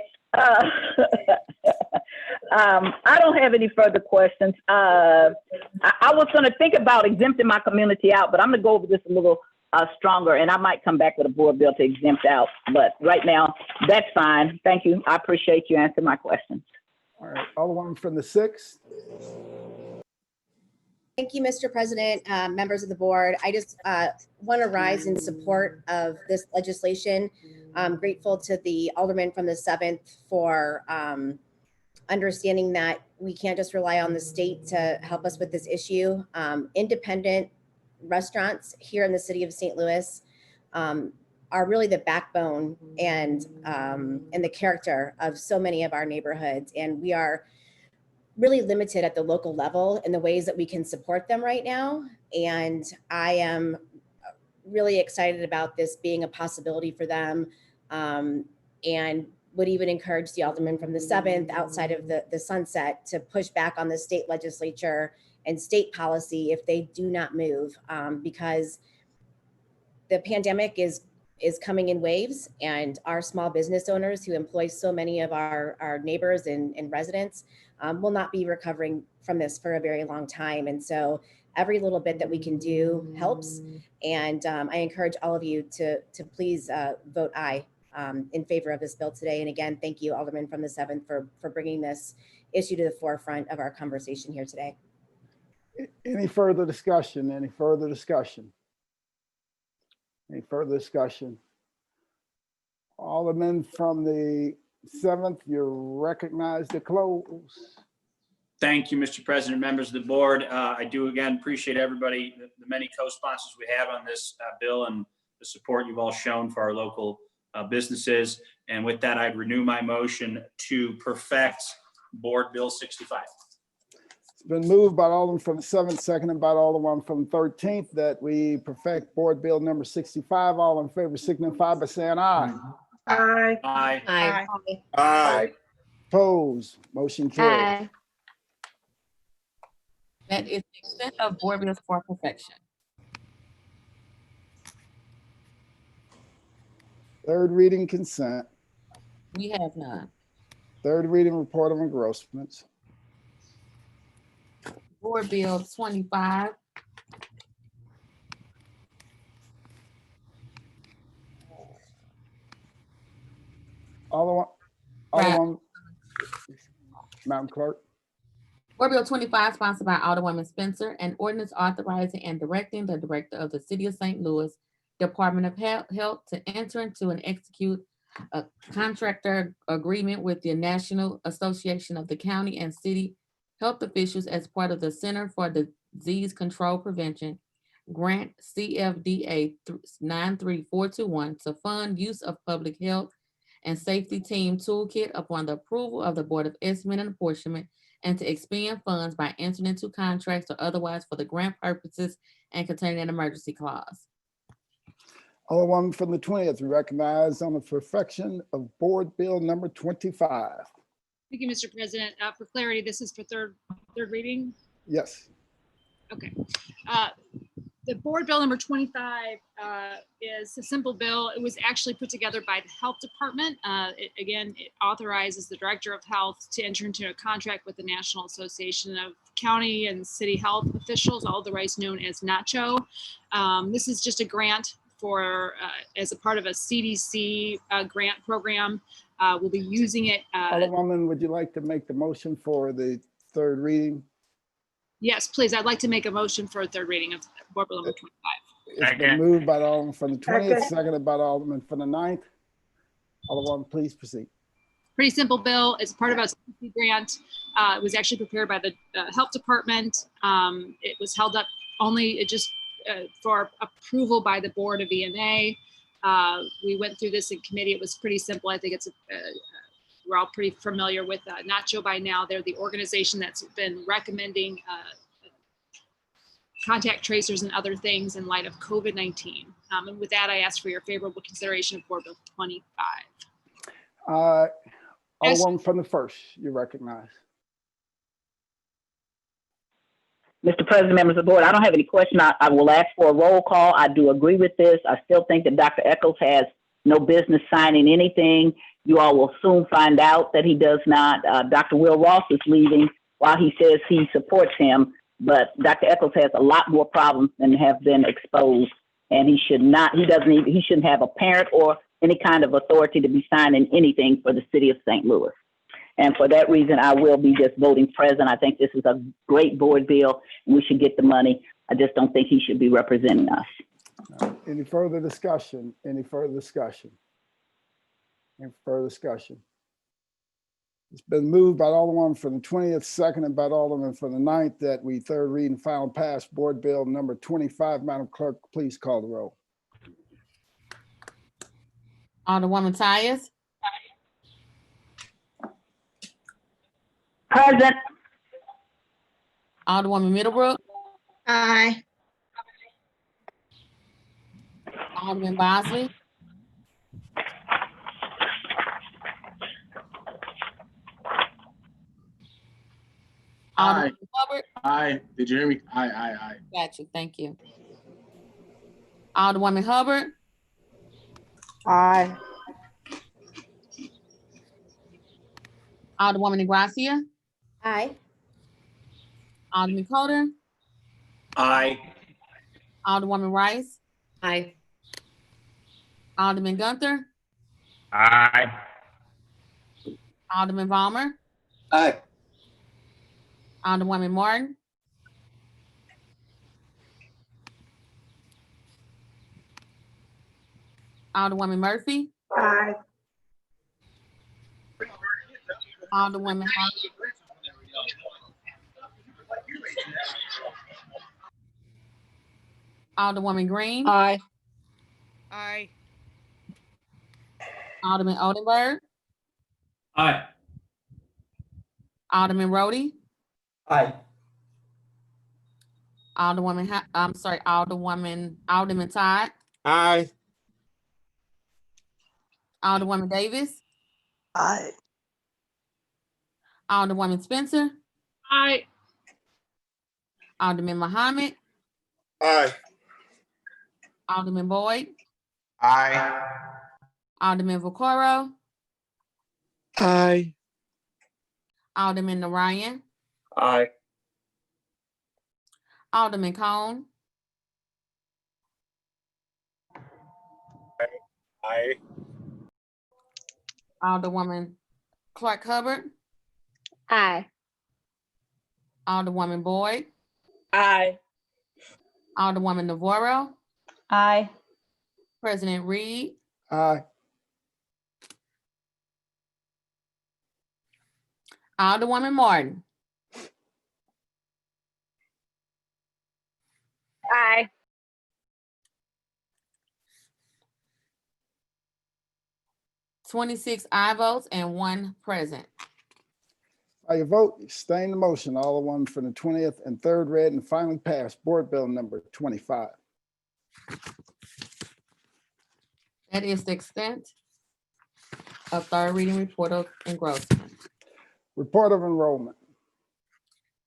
I don't have any further questions. I was going to think about exempting my community out, but I'm going to go over this a little stronger, and I might come back with a board bill to exempt out. But right now, that's fine. Thank you. I appreciate you answering my questions. All right, Alderman from the 6th. Thank you, Mr. President, members of the board. I just want to rise in support of this legislation. I'm grateful to the alderman from the 7th for understanding that we can't just rely on the state to help us with this issue. Independent restaurants here in the city of St. Louis are really the backbone and the character of so many of our neighborhoods. And we are really limited at the local level in the ways that we can support them right now. And I am really excited about this being a possibility for them, and would even encourage the alderman from the 7th outside of the sunset to push back on the state legislature and state policy if they do not move, because the pandemic is coming in waves, and our small business owners who employ so many of our neighbors and residents will not be recovering from this for a very long time. And so every little bit that we can do helps. And I encourage all of you to please vote aye in favor of this bill today. And again, thank you, Alderman from the 7th, for bringing this issue to the forefront of our conversation here today. Any further discussion? Any further discussion? Any further discussion? Alderman from the 7th, you're recognized to close. Thank you, Mr. President, members of the board. I do again appreciate everybody, the many co-sponsors we have on this bill, and the support you've all shown for our local businesses. And with that, I'd renew my motion to perfect Board Bill 65. It's been moved by Alderman from the 7th, seconded by Alderman from the 13th, that we perfect Board Bill number 65. All in favor signify by saying aye. Aye. Aye. Aye. Aye. Opposed, motion carries. Aye. That is the extent of board bills for perfection. Third reading consent. We have none. Third reading report of engrossments. Board Bill 25. Alderman, Madam Clerk. Board Bill 25, sponsored by Alderwoman Spencer, an ordinance authorizing and directing the director of the City of St. Louis Department of Health to enter into and execute a contractor agreement with the National Association of the County and City Health Officials as part of the Center for Disease Control Prevention Grant CFDA 93421 to fund use of public health and safety team toolkit upon the approval of the Board of Estimate and Apportionment, and to expend funds by entering into contracts or otherwise for the grant purposes and containing an emergency clause. Alderman from the 20th, recognized on the perfection of Board Bill number 25. Thank you, Mr. President. For clarity, this is for third reading. Yes. Okay. The board bill number 25 is a simple bill. It was actually put together by the health department. It authorizes the director of health to enter into a contract with the National Association of County and City Health Officials, otherwise known as NACHO. This is just a grant for as a part of a CDC grant program. We'll be using it. Alderwoman, would you like to make the motion for the third reading? Yes, please. I'd like to make a motion for a third reading of Board Bill number 25. It's been moved by the Alderman from the 20th, seconded by the Alderman from the 9th. Alderman, please proceed. Pretty simple bill. It's part of a CDC grant. It was actually prepared by the Health Department. It was held up only for approval by the Board of ENA. We went through this in committee. It was pretty simple. I think we're all pretty familiar with Nacho by now. They're the organization that's been recommending contact tracers and other things in light of COVID-19. And with that, I ask for your favorable consideration of Board Bill 25. Alderman from the 1st, you recognize. Mr. President, members of the board, I don't have any question. I will ask for a roll call. I do agree with this. I still think that Dr. Echols has no business signing anything. You all will soon find out that he does not. Dr. Will Ross is leaving while he says he supports him, but Dr. Echols has a lot more problems than have been exposed, and he shouldn't have a parent or any kind of authority to be signing anything for the city of St. Louis. And for that reason, I will be just voting present. I think this is a great board bill, and we should get the money. I just don't think he should be representing us. Any further discussion? Any further discussion? Any further discussion? It's been moved by Alderman from the 20th, seconded by Alderman from the 9th, that we third read and final pass Board Bill number 25. Madam Clerk, please call the roll. Alderwoman Tyus. Present. Alderwoman Middlebrook. Aye. Alderman Bosley. Alderman Hubbard. Aye. Did you hear me? Aye. Got you. Thank you. Alderwoman Hubbard. Aye. Alderwoman Gracia. Aye. Alderman Coder. Aye. Alderwoman Rice. Aye. Alderman Gunther. Aye. Alderman Vollmer. Aye. Alderwoman Martin. Alderwoman Murphy. Aye. Alderwoman Alderwoman Green. Aye. Aye. Alderman Oldenburg. Aye. Alderman Rhodey. Aye. Alderman Todd. Aye. Alderwoman Davis. Aye. Alderwoman Spencer. Aye. Alderman Muhammad. Aye. Alderman Boyd. Aye. Alderman Vaccaro. Aye. Alderman Narayan. Aye. Alderman Cone. Aye. Alderwoman Clark Hubbard. Aye. Alderwoman Boyd. Aye. Alderwoman Navarro. Aye. President Reed. Aye. Alderwoman Martin. Aye. 26 aye votes and 1 present. By your vote, you sustain the motion. Alderman from the 20th and third read and finally passed Board Bill number 25. That is the extent of third reading report of engrossment. Report of enrollment.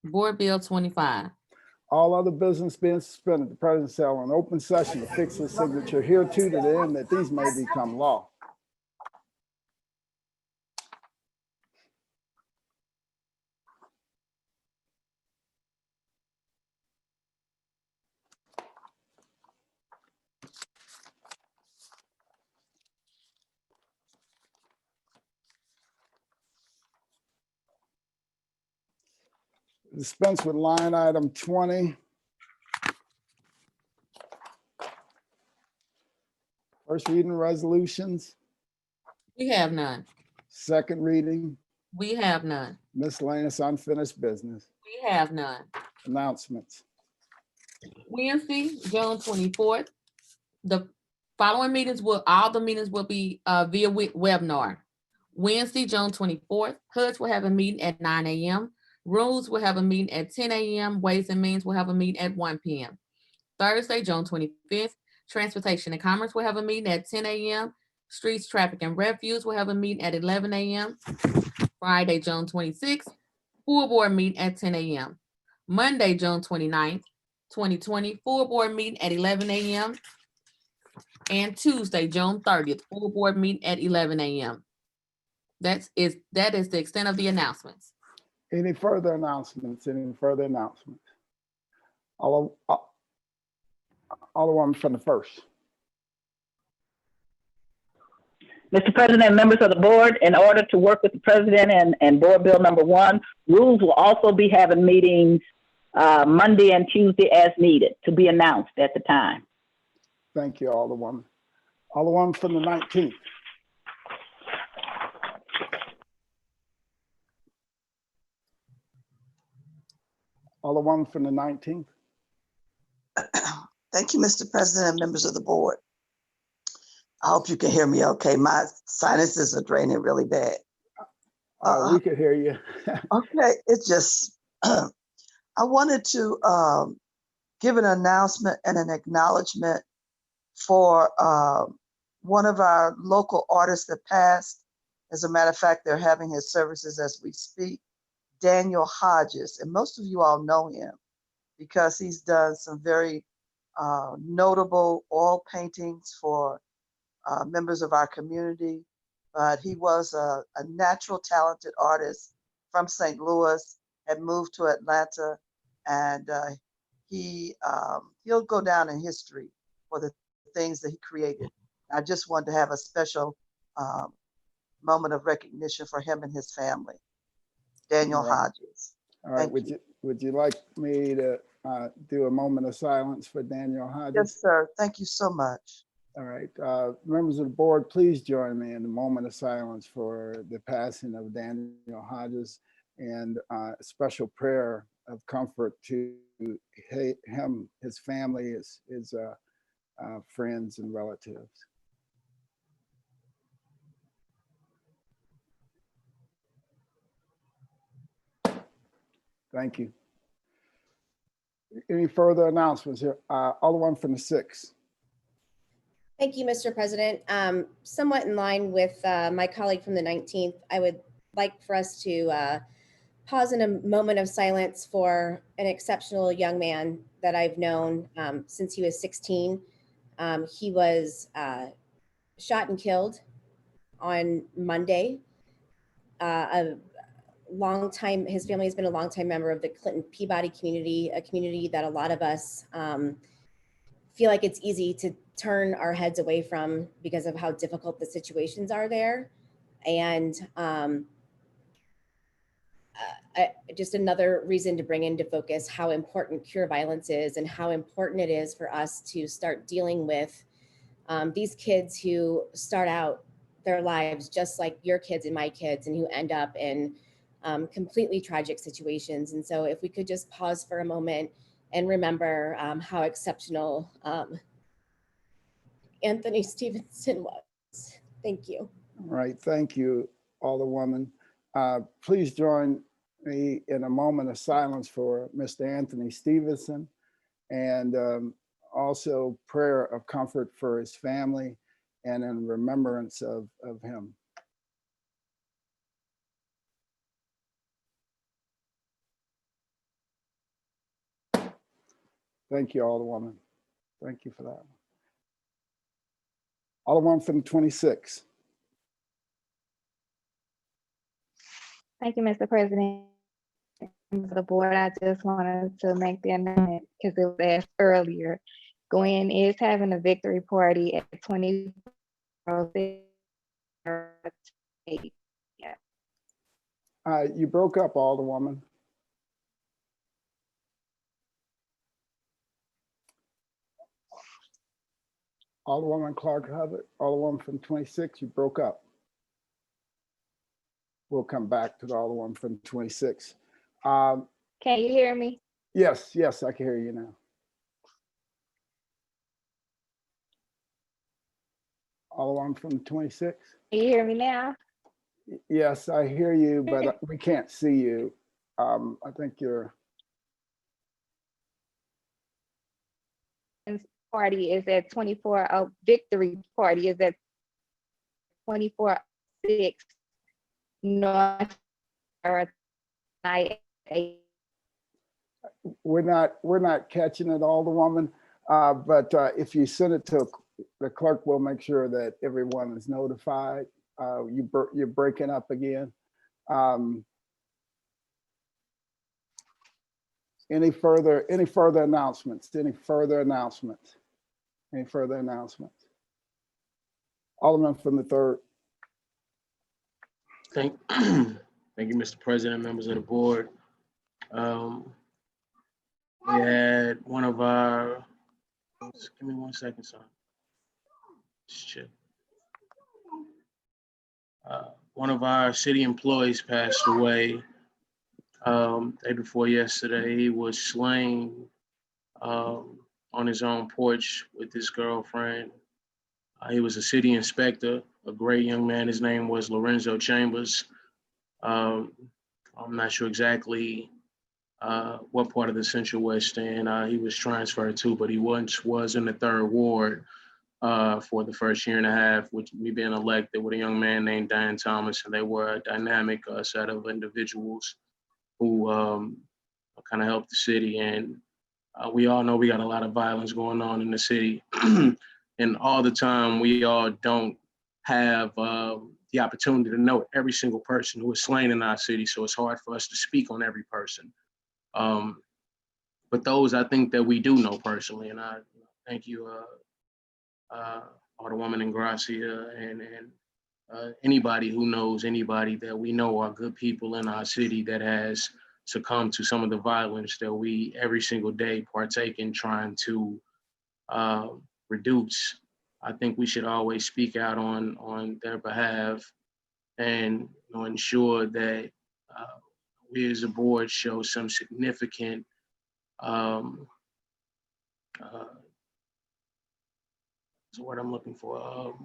Board Bill 25. All other business being suspended, the president shall in open session to fix his signature hereto to the end that these may become law. Dispense with line item 20. First reading resolutions, We have none. second reading, We have none. miscellaneous unfinished business, We have none. announcements. Wednesday, June 24th. The following meetings all the meetings will be via webinar. Wednesday, June 24th, HUDs will have a meeting at 9 a.m. Rules will have a meeting at 10 a.m. Ways and Means will have a meeting at 1 p.m. Thursday, June 25th, Transportation and Commerce will have a meeting at 10 a.m. Streets, Traffic, and Refuse will have a meeting at 11 a.m. Friday, June 26th, Full Board meeting at 10 a.m. Monday, June 29th, 2020, Full Board meeting at 11 a.m. And Tuesday, June 30th, Full Board meeting at 11 a.m. That is the extent of the announcements. Any further announcements? Any further announcements? Alderwoman from the first. Mr. President and members of the board, in order to work with the president and board bill number 1, rules will also be having meetings Monday and Tuesday as needed to be announced at the time. Thank you, Alderwoman. Alderwoman from the 19th. Alderwoman from the 19th. Thank you, Mr. President and members of the board. I hope you can hear me okay. My sinuses are draining really bad. We can hear you. Okay, it's just, I wanted to give an announcement and an acknowledgement for one of our local artists that passed. As a matter of fact, they're having his services as we speak, Daniel Hodges. And most of you all know him because he's done some very notable oil paintings for members of our community. But he was a natural talented artist from St. Louis, had moved to Atlanta, and he'll go down in history for the things that he created. I just wanted to have a special moment of recognition for him and his family. Daniel Hodges. All right, would you like me to do a moment of silence for Daniel Hodges? Yes, sir. Thank you so much. All right, members of the board, please join me in the moment of silence for the passing of Daniel Hodges and a special prayer of comfort to him, his family, his friends and relatives. Thank you. Any further announcements here? Alderman from the 6th. Thank you, Mr. President. Somewhat in line with my colleague from the 19th, I would like for us to pause in a moment of silence for an exceptional young man that I've known since he was 16. He was shot and killed on Monday. His family has been a longtime member of the Clinton Peabody community, a community that a lot of us feel like it's easy to turn our heads away from because of how difficult the situations are there. And just another reason to bring into focus how important Cure Violence is and how important it is for us to start dealing with these kids who start out their lives just like your kids and my kids and who end up in completely tragic situations. And so if we could just pause for a moment and remember how exceptional Anthony Stevenson was. Thank you. All right, thank you, Alderwoman. Please join me in a moment of silence for Mr. Anthony Stevenson and also prayer of comfort for his family and in remembrance of him. Thank you, Alderwoman. Thank you for that. Alderwoman from the 26th. Thank you, Mr. President. Members of the board, I just wanted to make the announcement because it was asked earlier. Gwen is having a victory party at 20. You broke up, Alderwoman. Alderwoman Clark Hubbard, Alderwoman from 26, you broke up. We'll come back to the Alderwoman from 26. Can you hear me? Yes, I can hear you now. Alderwoman from 26. Can you hear me now? Yes, I hear you, but we can't see you. I think you're. Party is at 24. Victory Party is at 2406 North. We're not catching it, Alderwoman, but if you send it to the clerk, we'll make sure that everyone is notified. You're breaking up again. Any further announcements? Any further announcements? Alderman from the 3rd. Thank you, Mr. President, members of the board. We had one of our, give me 1 second, son. Shit. One of our city employees passed away day before yesterday. He was slain on his own porch with his girlfriend. He was a city inspector, a great young man. His name was Lorenzo Chambers. I'm not sure exactly what part of the Central West End he was transferred to, but he once was in the 3rd Ward for the first year and a half, with me being elected with a young man named Diane Thomas, and they were a dynamic set of individuals who kind of helped the city. And we all know we got a lot of violence going on in the city. And all the time, we all don't have the opportunity to know every single person who is slain in our city. So it's hard for us to speak on every person. But those I think that we do know personally. And I thank you, Alderwoman Ingracia, and anybody who knows anybody that we know are good people in our city that has succumbed to some of the violence that we every single day partake in trying to reduce. I think we should always speak out on their behalf and ensure that we as a board show some significant is what I'm looking for.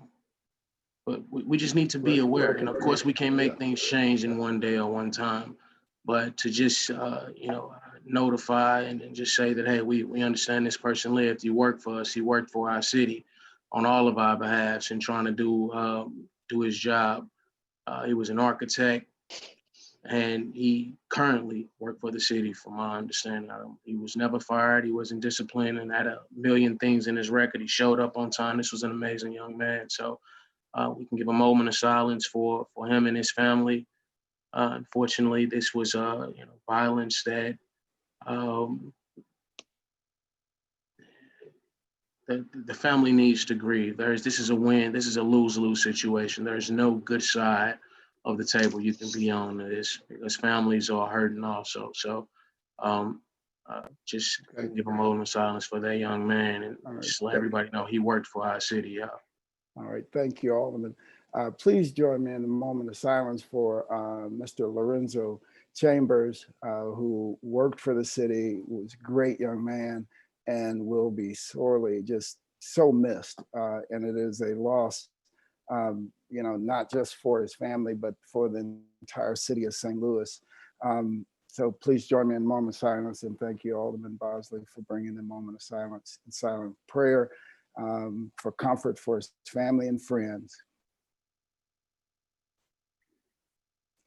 But we just need to be aware. And of course, we can't make things change in one day or one time. But to just, notify and just say that, hey, we understand this person lived. He worked for us. He worked for our city on all of our behalves and trying to do his job. He was an architect, and he currently worked for the city, from my understanding. He was never fired. He wasn't disciplined and had a million things in his record. He showed up on time. This was an amazing young man. So we can give a moment of silence for him and his family. Unfortunately, this was violence that the family needs to grieve. This is a win. This is a lose-lose situation. There's no good side of the table you can be on this, because families are hurting also. So just give a moment of silence for that young man, and just let everybody know he worked for our city. Yeah. All right, thank you, Alderman. Please join me in a moment of silence for Mr. Lorenzo Chambers, who worked for the city, was a great young man, and will be sorely just so missed. And it is a loss, not just for his family, but for the entire city of St. Louis. So please join me in a moment of silence, and thank you, Alderman Bosley, for bringing the moment of silence and silent prayer for comfort for his family and friends,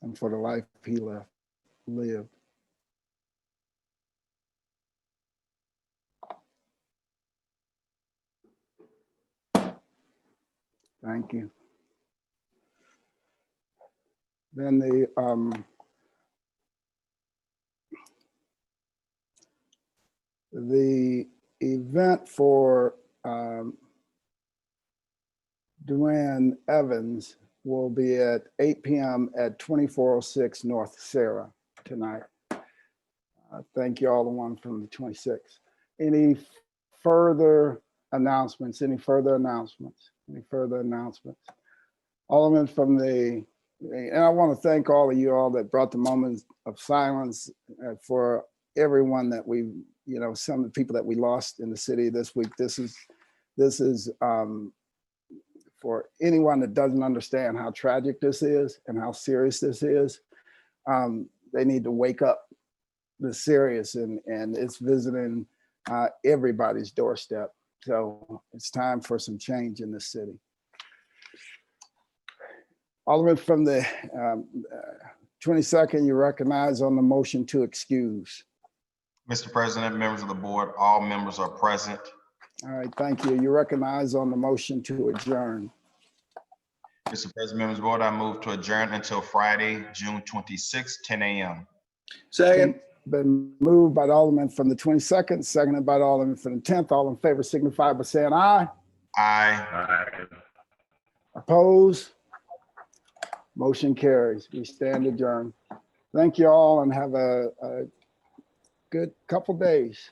and for the life he lived. Thank you. Then the event for Duane Evans will be at 8 p.m. at 2406 North Sarah tonight. Thank you, all the one from the 26th. Any further announcements? Any further announcements? Any further announcements? Alderman from the, and I want to thank all of you all that brought the moments of silence for everyone that we, you know, some of the people that we lost in the city this week. This is for anyone that doesn't understand how tragic this is and how serious this is. They need to wake up. The serious, and it's visiting everybody's doorstep. So it's time for some change in this city. Alderman from the 22nd, you recognize on the motion to excuse. Mr. President, members of the board, all members are present. All right, thank you. You recognize on the motion to adjourn. Mr. President, members of the board, I move to adjourn until Friday, June 26, 10 a.m. Second. Been moved by the Alderman from the 22nd, seconded by the Alderman from the 10th. All in favor signify by saying aye. Aye. Opposed? Motion carries. We stand adjourned. Thank you all and have a good couple days.